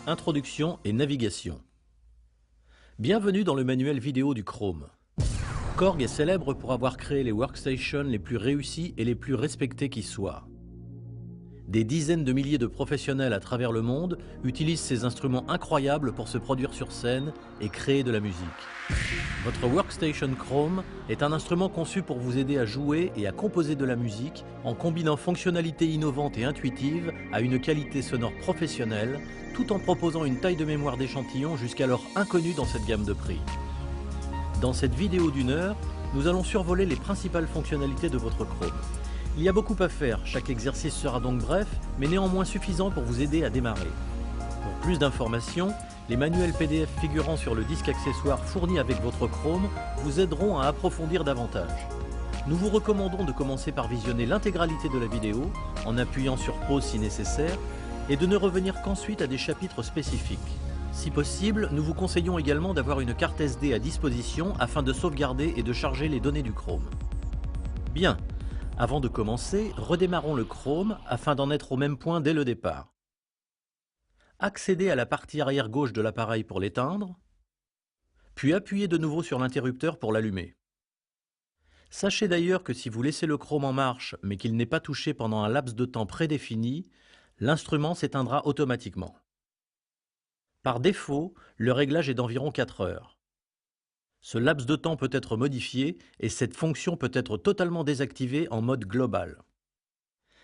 Introduction et navigation. Bienvenue dans le manuel vidéo du Chrome. Korg est célèbre pour avoir créé les workstations les plus réussis et les plus respectés qui soient. Des dizaines de milliers de professionnels à travers le monde utilisent ces instruments incroyables pour se produire sur scène et créer de la musique. Votre Workstation Chrome est un instrument conçu pour vous aider à jouer et à composer de la musique en combinant fonctionnalités innovantes et intuitives à une qualité sonore professionnelle, tout en proposant une taille de mémoire d'échantillon jusqu'alors inconnue dans cette gamme de prix. Dans cette vidéo d'1 heure, nous allons survoler les principales fonctionnalités de votre Chrome. Il y a beaucoup à faire, chaque exercice sera donc bref, mais néanmoins suffisant pour vous aider à démarrer. Pour plus d'informations, les manuels PDF figurant sur le disque accessoire fourni avec votre Chrome vous aideront à approfondir davantage. Nous vous recommandons de commencer par visionner l'intégralité de la vidéo, en appuyant sur pause si nécessaire, et de ne revenir qu'ensuite à des chapitres spécifiques. Si possible, nous vous conseillons également d'avoir une carte SD à disposition afin de sauvegarder et de charger les données du Chrome. Bien. Avant de commencer, redémarrons le Chrome afin d'en être au même point dès le départ. Accédez à la partie arrière gauche de l'appareil pour l'éteindre, puis appuyez de nouveau sur l'interrupteur pour l'allumer. Sachez d'ailleurs que si vous laissez le Chrome en marche mais qu'il n'est pas touché pendant un laps de temps prédéfini, l'instrument s'éteindra automatiquement. Par défaut, le réglage est d'environ 4 heures. Ce laps de temps peut être modifié et cette fonction peut être totalement désactivée en mode global.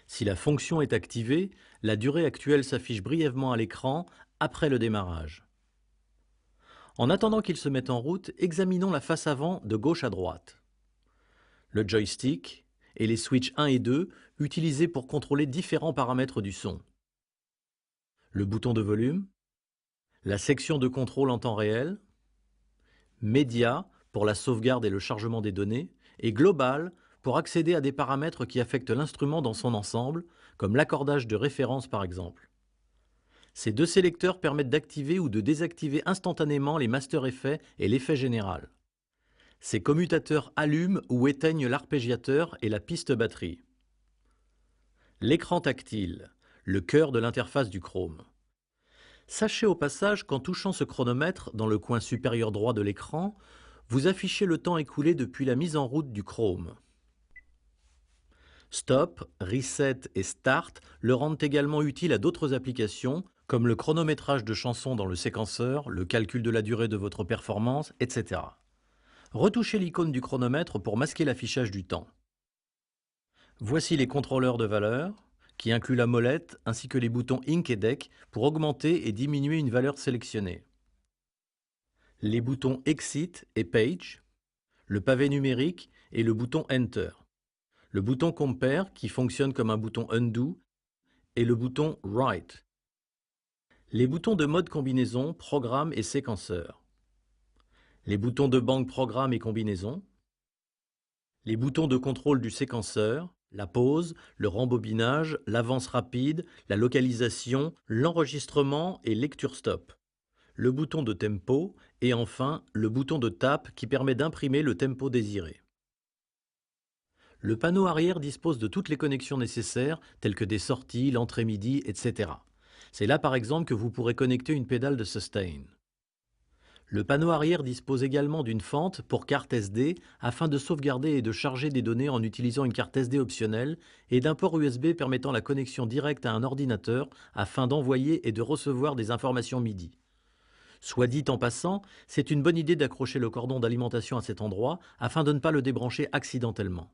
Si la fonction est activée, la durée actuelle s'affiche brièvement à l'écran après le démarrage. En attendant qu'il se mette en route, examinons la face avant de gauche à droite. Le joystick et les switches 1 et 2 utilisés pour contrôler différents paramètres du son. Le bouton de volume, la section de contrôle en temps réel, Média pour la sauvegarde et le chargement des données, et Global pour accéder à des paramètres qui affectent l'instrument dans son ensemble, comme l'accordage de référence par exemple. Ces deux sélecteurs permettent d'activer ou de désactiver instantanément les master effets et l'effet général. Ces commutateurs allument ou éteignent l'arpégiateur et la piste batterie. L'écran tactile, le cœur de l'interface du Chrome. Sachez au passage qu'en touchant ce chronomètre dans le coin supérieur droit de l'écran, vous affichez le temps écoulé depuis la mise en route du Chrome. Stop, Reset et Start le rendent également utile à d'autres applications, comme le chronométrage de chansons dans le séquenceur, le calcul de la durée de votre performance, etc. Retouchez l'icône du chronomètre pour masquer l'affichage du temps. Voici les contrôleurs de valeur, qui inclut la molette ainsi que les boutons Ink et Deck pour augmenter et diminuer une valeur sélectionnée. Les boutons Exit et Page, le pavé numérique et le bouton Enter. Le bouton Compare qui fonctionne comme un bouton Undo et le bouton Write. Les boutons de mode combinaison, programme et séquenceur. Les boutons de banque programme et combinaison. Les boutons de contrôle du séquenceur, la pause, le rembobinage, l'avance rapide, la localisation, l'enregistrement et lecture stop. Le bouton de tempo et enfin le bouton de tape qui permet d'imprimer le tempo désiré. Le panneau arrière dispose de toutes les connexions nécessaires telles que des sorties, l'entrée MIDI, etc. C'est là par exemple que vous pourrez connecter une pédale de sustain. Le panneau arrière dispose également d'une fente pour carte SD afin de sauvegarder et de charger des données en utilisant une carte SD optionnelle et d'un port USB permettant la connexion directe à un ordinateur afin d'envoyer et de recevoir des informations MIDI. Soit dit en passant, c'est une bonne idée d'accrocher le cordon d'alimentation à cet endroit afin de ne pas le débrancher accidentellement.